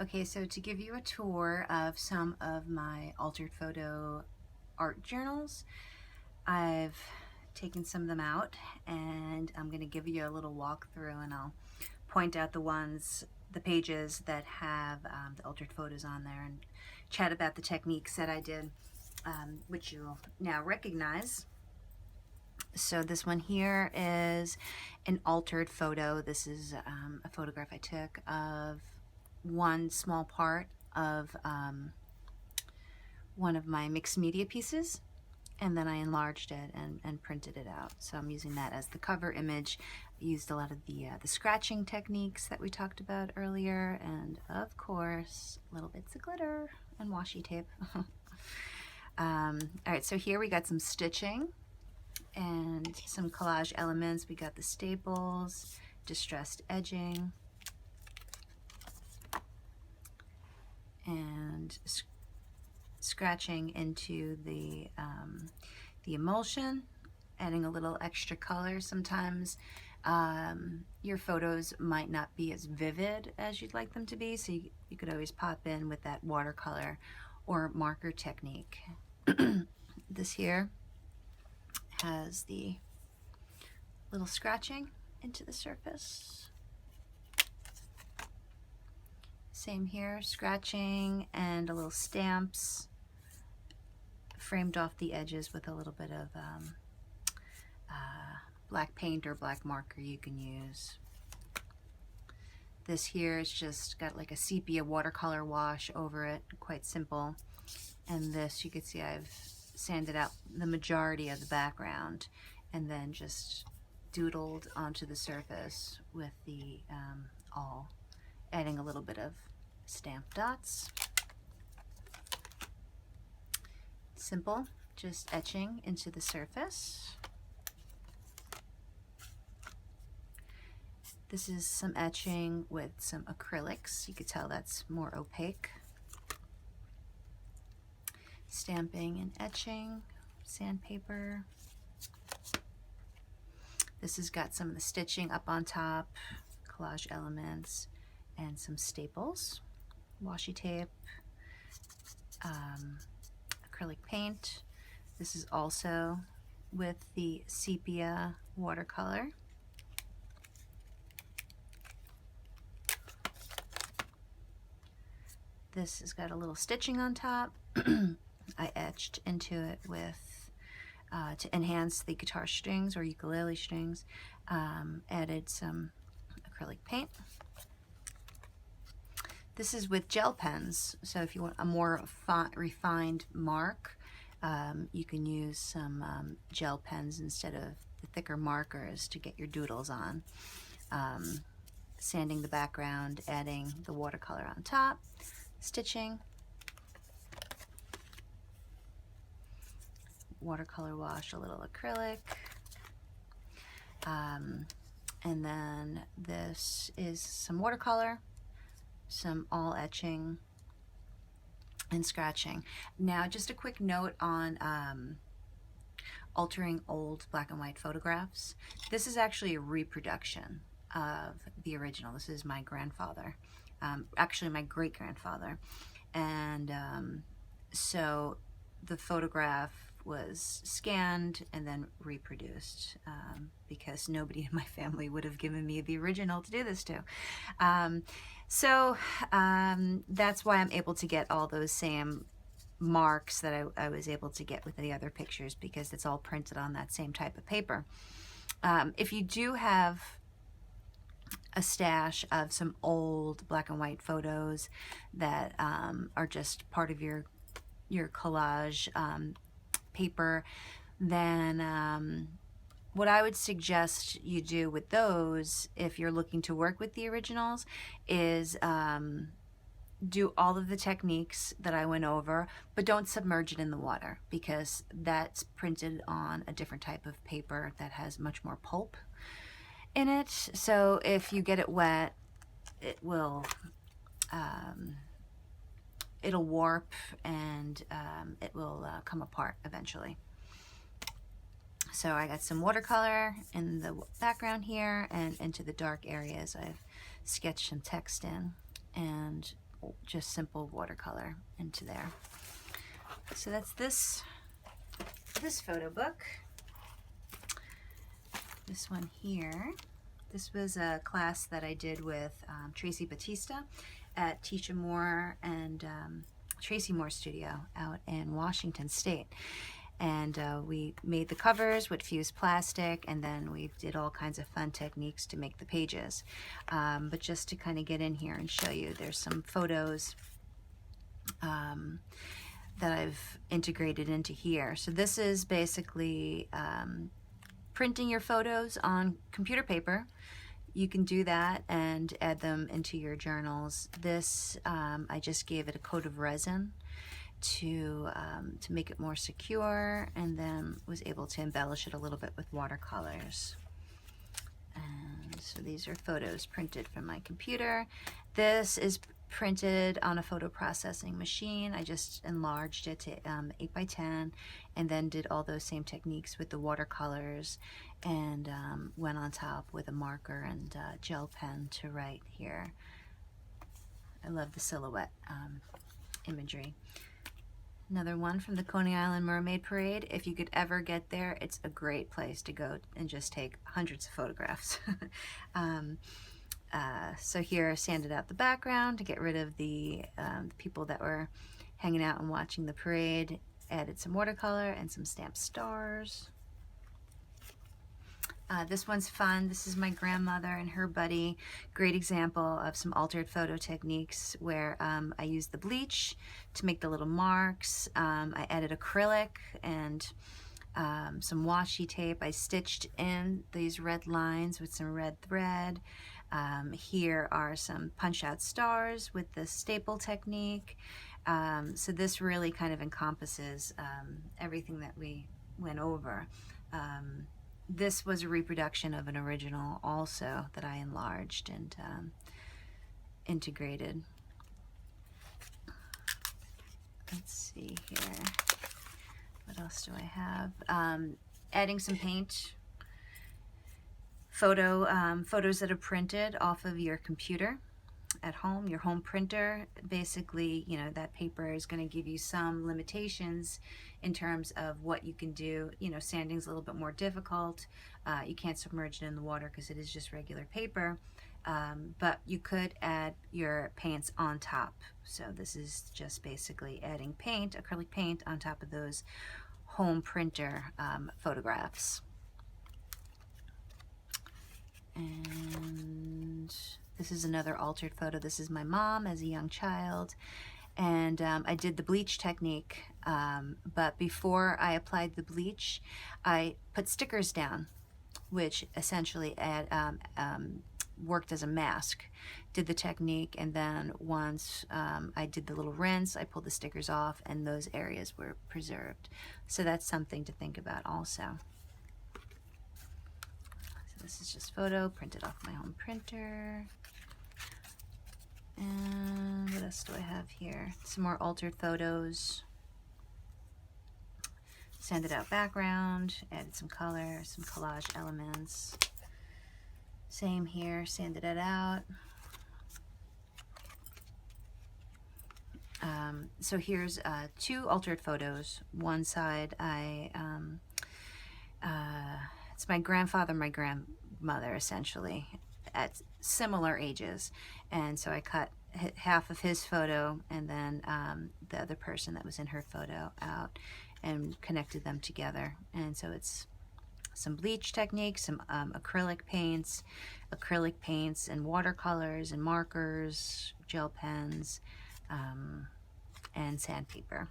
Okay, so to give you a tour of some of my altered photo art journals, I've taken some of them out and I'm going to give you a little walkthrough, and I'll point out the pages that have the altered photos on there, and chat about the techniques that I did, which you'll now recognize. So this one here is an altered photo. This is a photograph I took of one small part of one of my mixed media pieces, and then I enlarged it and printed it out. So I'm using that as the cover image. I used a lot of the scratching techniques that we talked about earlier, and of course little bits of glitter and washi tape. All right, so here we got some stitching and some collage elements. We got the staples, distressed edging, and scratching into the emulsion, adding a little extra color. Sometimes your photos might not be as vivid as you'd like them to be, so you could always pop in with that watercolor or marker technique. This here has the little scratching into the surface. Same here, scratching and a little stamps framed off the edges with a little bit of black paint or black marker you can use. This here is just got like a sepia watercolor wash over it, quite simple. And this, you can see I've sanded out the majority of the background and then just doodled onto the surface with the awl, adding a little bit of stamp dots. Simple, just etching into the surface. This is some etching with some acrylics. You could tell that's more opaque. Stamping and etching, sandpaper. This has got some of the stitching up on top, collage elements, and some staples, washi tape, acrylic paint. This is also with the sepia watercolor. This has got a little stitching on top. I etched into it with, to enhance the guitar strings or ukulele strings, added some acrylic paint. This is with gel pens, so if you want a more refined mark, you can use some gel pens instead of the thicker markers to get your doodles on. Sanding the background, adding the watercolor on top, stitching, watercolor wash, a little acrylic, and then this is some watercolor, some awl etching, and scratching. Now, just a quick note on altering old black and white photographs. This is actually a reproduction of the original. This is my grandfather, actually my great-grandfather, and so the photograph was scanned and then reproduced because nobody in my family would have given me the original to do this to. So that's why I'm able to get all those same marks that I was able to get with the other pictures, because it's all printed on that same type of paper. If you do have a stash of some old black and white photos that are just part of your collage paper, then what I would suggest you do with those, if you're looking to work with the originals, is do all of the techniques that I went over, but don't submerge it in the water, because that's printed on a different type of paper that has much more pulp in it. So if you get it wet, it will it'll warp, and it will come apart eventually. So I got some watercolor in the background here, and into the dark areas I've sketched some text in, and just simple watercolor into there. So that's this photo book. This one here, this was a class that I did with Tracy Batista at Tisha Moore and Tracy Moore Studio out in Washington State. And we made the covers with fused plastic, and then we did all kinds of fun techniques to make the pages. But just to kind of get in here and show you, there's some photos that I've integrated into here. So this is basically printing your photos on computer paper. You can do that and add them into your journals. This, I just gave it a coat of resin to make it more secure, and then was able to embellish it a little bit with watercolors. And so these are photos printed from my computer. This is printed on a photo processing machine. I just enlarged it to 8 by 10, and then did all those same techniques with the watercolors, and went on top with a marker and gel pen to write here. I love the silhouette imagery. Another one from the Coney Island Mermaid Parade. If you could ever get there, it's a great place to go and just take hundreds of photographs. So here I sanded out the background to get rid of the people that were hanging out and watching the parade. Added some watercolor and some stamped stars. This one's fun. This is my grandmother and her buddy. Great example of some altered photo techniques where I used the bleach to make the little marks. I added acrylic and some washi tape. I stitched in these red lines with some red thread. Here are some punch out stars with the staple technique. So this really kind of encompasses everything that we went over. This was a reproduction of an original also that I enlarged and integrated. Let's see here. What else do I have? Adding some paint. Photos that are printed off of your computer at home, your home printer. Basically, you know, that paper is going to give you some limitations in terms of what you can do. You know, sanding's a little bit more difficult. You can't submerge it in the water because it is just regular paper. But you could add your paints on top. So this is just basically adding paint, acrylic paint, on top of those home printer photographs. And this is another altered photo. This is my mom as a young child. And I did the bleach technique, but before I applied the bleach, I put stickers down, which essentially worked as a mask. Did the technique, and then once I did the little rinse, I pulled the stickers off, and those areas were preserved. So that's something to think about also. So this is just photo printed off my home printer. And what else do I have here? Some more altered photos. Sanded out background, added some color, some collage elements. Same here, sanded it out. So here's two altered photos. One side, it's my grandfather, my grandmother, essentially, at similar ages. And so I cut half of his photo and then the other person that was in her photo out and connected them together. And so it's some bleach techniques, some acrylic paints and watercolors and markers, gel pens, and sandpaper.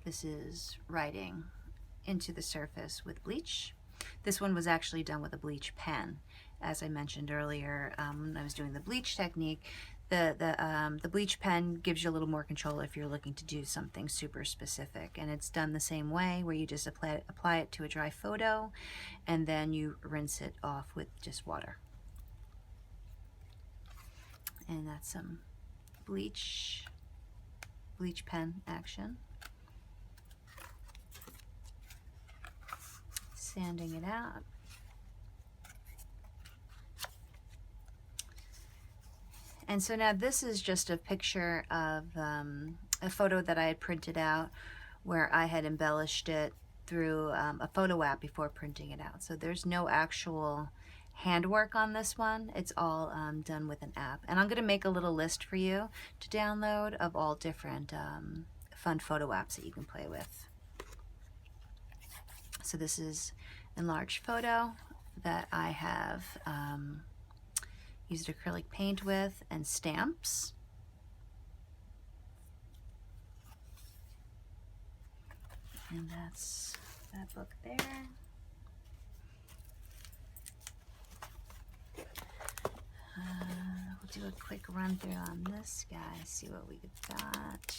This is writing into the surface with bleach. This one was actually done with a bleach pen. As I mentioned earlier, when I was doing the bleach technique, the bleach pen gives you a little more control if you're looking to do something super specific. And it's done the same way, where you just apply it to a dry photo, and then you rinse it off with just water. And that's some bleach pen action. Sanding it out. And so now this is just a picture of a photo that I had printed out where I had embellished it through a photo app before printing it out. So there's no actual handwork on this one. It's all done with an app. And I'm going to make a little list for you to download of all different fun photo apps that you can play with. So this is enlarged photo that I have used acrylic paint with and stamps. And that's that book there. We'll do a quick run through on this guy, see what we got.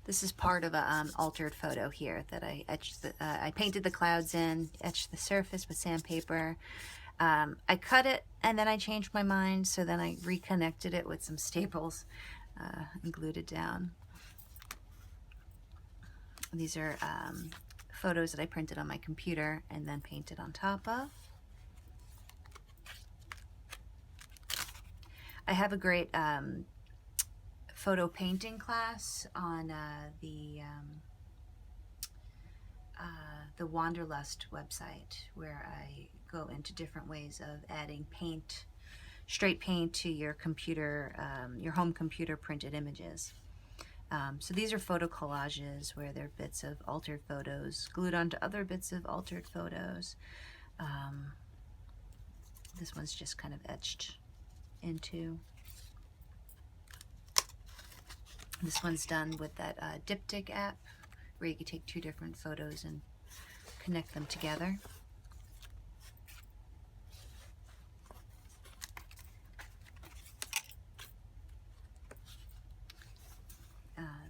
This is part of a altered photo here that I etched. I painted the clouds in, etched the surface with sandpaper. I cut it and then I changed my mind, so then I reconnected it with some staples and glued it down. These are photos that I printed on my computer and then painted on top of. I have a great photo painting class on the Wanderlust website, where I go into different ways of adding paint, straight paint to your computer, your home computer printed images. So these are photo collages where they're bits of altered photos glued onto other bits of altered photos. This one's just kind of etched into. This one's done with that Diptych app, where you can take two different photos and connect them together.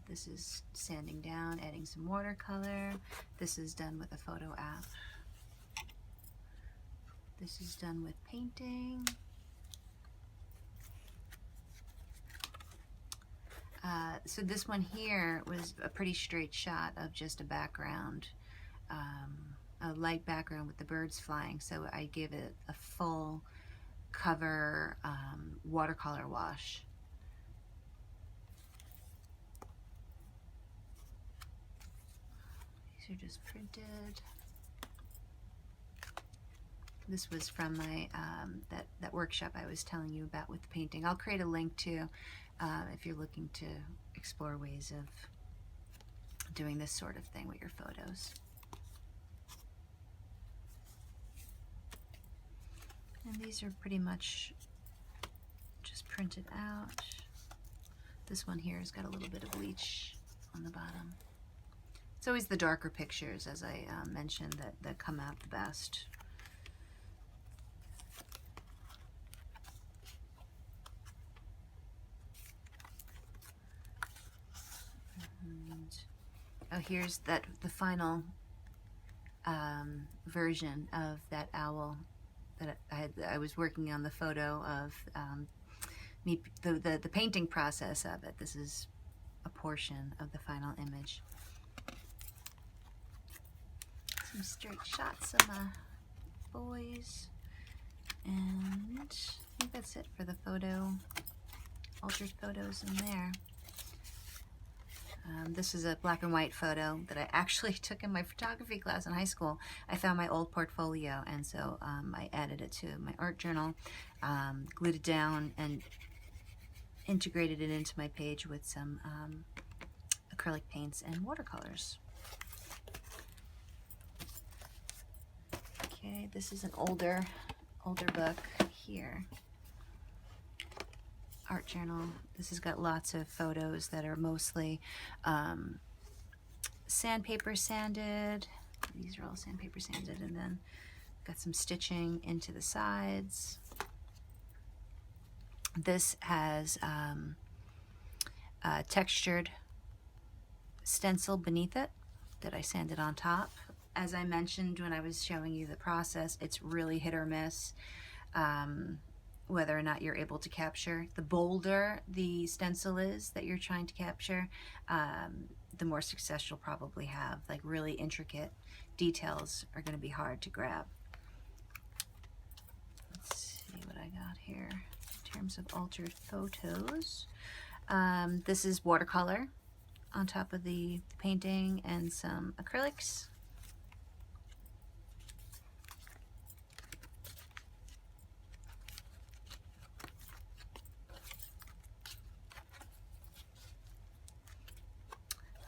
This is sanding down, adding some watercolor. This is done with a photo app. This is done with painting. So this one here was a pretty straight shot of just a background, a light background with the birds flying. So I gave it a full cover watercolor wash. These are just printed. This was from my that workshop I was telling you about with the painting. I'll create a link to if you're looking to explore ways of doing this sort of thing with your photos. And these are pretty much just printed out. This one here has got a little bit of bleach on the bottom. It's always the darker pictures, as I mentioned, that come out the best. Oh, here's the final version of that owl that I was working on the photo of the painting process of it. This is a portion of the final image. Some straight shots of my boys, and I think that's it for the altered photos in there. This is a black and white photo that I actually took in my photography class in high school. I found my old portfolio, and so I added it to my art journal, glued it down, and integrated it into my page with some acrylic paints and watercolors. Okay, this is an older book here. Art journal. This has got lots of photos that are mostly sandpaper sanded. These are all sandpaper sanded, and then got some stitching into the sides. This has a textured stencil beneath it that I sanded on top. As I mentioned when I was showing you the process, it's really hit or miss whether or not you're able to capture. The bolder the stencil is that you're trying to capture, the more success you'll probably have. Like really intricate details are going to be hard to grab. Let's see what I got here. Tear terms of altered photos. This is watercolor on top of the painting and some acrylics.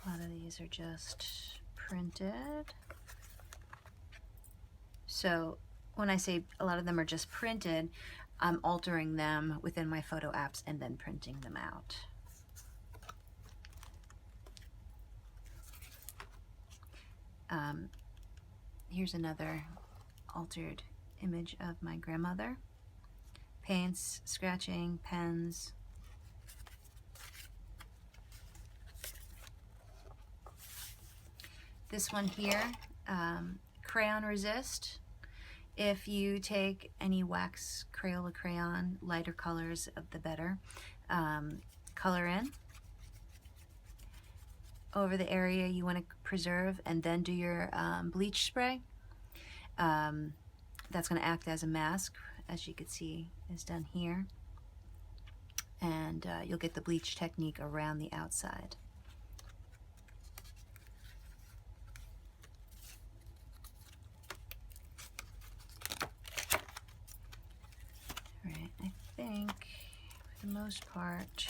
A lot of these are just printed. So when I say a lot of them are just printed, I'm altering them within my photo apps and then printing them out. Here's another altered image of my grandmother. Paints, scratching, pens. This one here, crayon resist. If you take any wax Crayola crayon, lighter colors of the better, color in over the area you want to preserve, and then do your bleach spray. That's going to act as a mask, as you can see is done here, and you'll get the bleach technique around the outside. Right, I think for the most part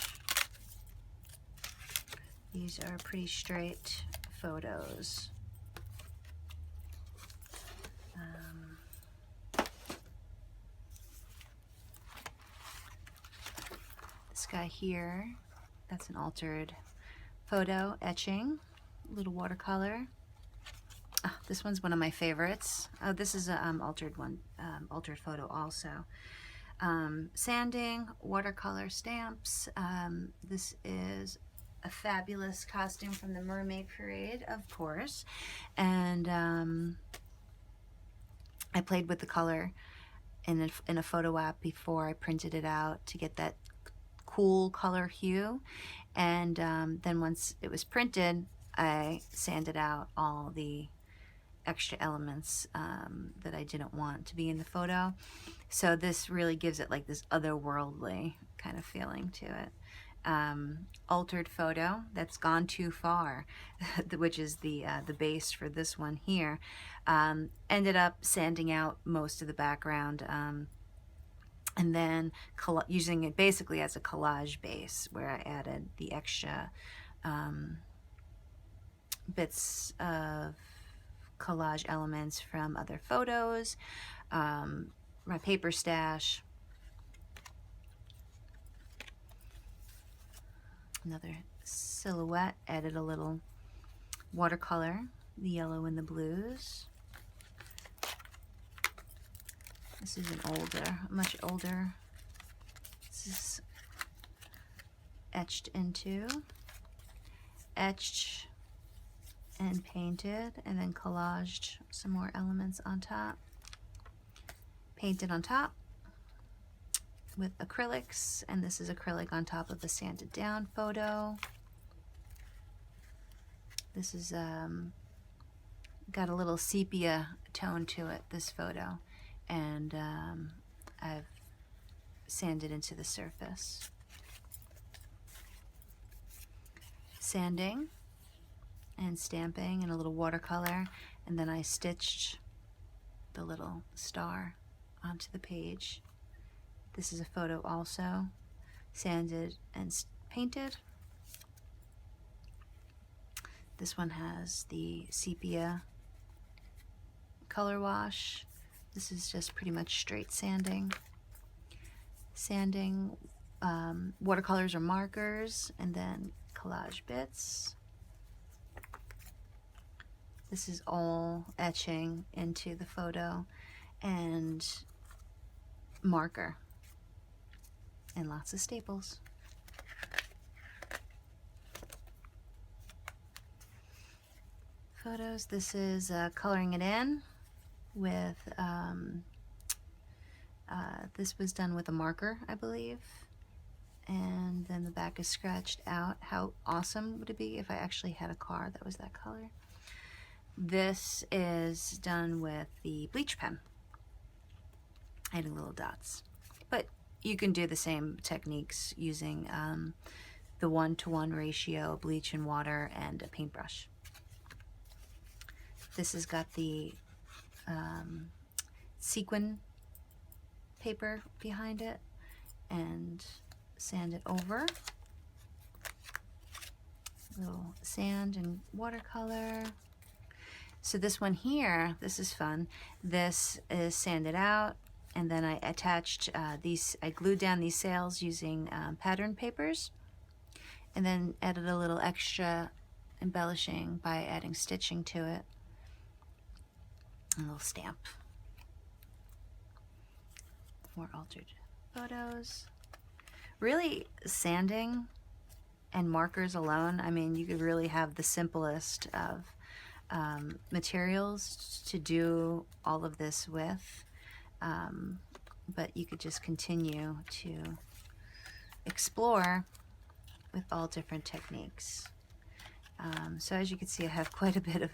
these are pretty straight photos. This guy here, that's an altered photo, etching, little watercolor. This one's one of my favorites. This is an altered one, altered photo also. Sanding, watercolor stamps. This is a fabulous costume from the Mermaid Parade, of course, and I played with the color in a photo app before I printed it out to get that cool color hue, and then once it was printed, I sanded out all the extra elements that I didn't want to be in the photo. So this really gives it like this otherworldly kind of feeling to it. Altered photo that's gone too far, which is the base for this one here. Ended up sanding out most of the background, and then using it basically as a collage base, where I added the extra bits of collage elements from other photos, my paper stash. Another silhouette, added a little watercolor, the yellow and the blues. This is an older, much older. This is etched and painted, and then collaged some more elements on top. Painted on top with acrylics, and this is acrylic on top of the sanded down photo. This is got a little sepia tone to it, this photo, and I've sanded into the surface. Sanding and stamping and a little watercolor, and then I stitched the little star onto the page. This is a photo also, sanded and painted. This one has the sepia color wash. This is just pretty much straight sanding. Sanding, watercolors or markers, and then collage bits. This is all etching into the photo and marker, and lots of staples. Photos, this is coloring it in with, this was done with a marker, I believe, and then the back is scratched out. How awesome would it be if I actually had a car that was that color? This is done with the bleach pen, adding little dots. But you can do the same techniques using the 1-to-1 ratio, bleach and water, and a paintbrush. This has got the sequin paper behind it, and sand it over. Little sand and watercolor. So this one here, this is fun. This is sanded out, and then I attached I glued down these sails using pattern papers, and then added a little extra embellishing by adding stitching to it. A little stamp. More altered photos. Really, sanding and markers alone, I mean, you could really have the simplest of materials to do all of this with, but you could just continue to explore with all different techniques. So as you can see, I have quite a bit of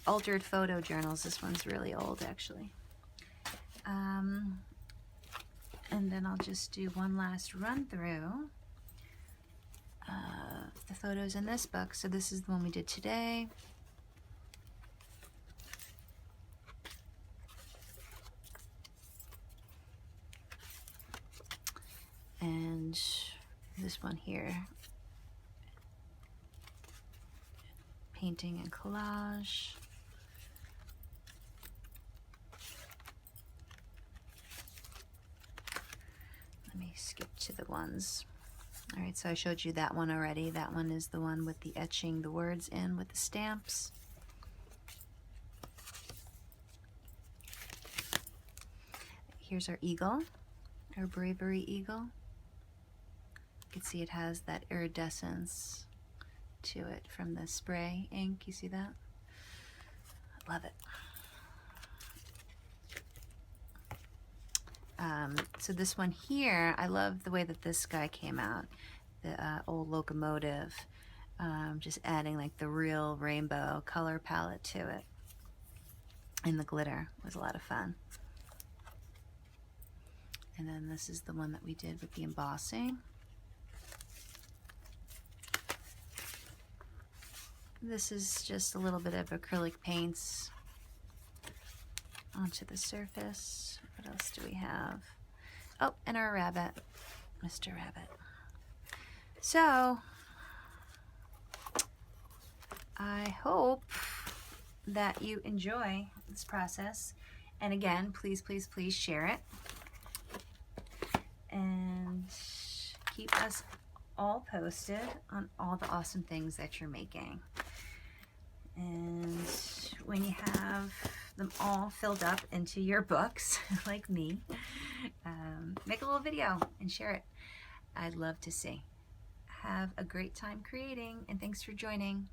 altered photo journals. This one's really old, actually. And then I'll just do one last run through the photos in this book. So this is the one we did today. And this one here, painting and collage. Let me skip to the ones. All right, so I showed you that one already. That one is the one with the etching the words in with the stamps. Here's our eagle, our bravery eagle. You can see it has that iridescence to it from the spray ink. You see that? Love it. So this one here, I love the way that this guy came out, the old locomotive, just adding like the real rainbow color palette to it. And the glitter was a lot of fun. And then this is the one that we did with the embossing. This is just a little bit of acrylic paints onto the surface. What else do we have? Oh, and our rabbit, Mr. Rabbit. So, I hope that you enjoy this process. And again, please, please, please share it. And keep us all posted on all the awesome things that you're making. And when you have them all filled up into your books, like me, make a little video and share it. I'd love to see. Have a great time creating, and thanks for joining.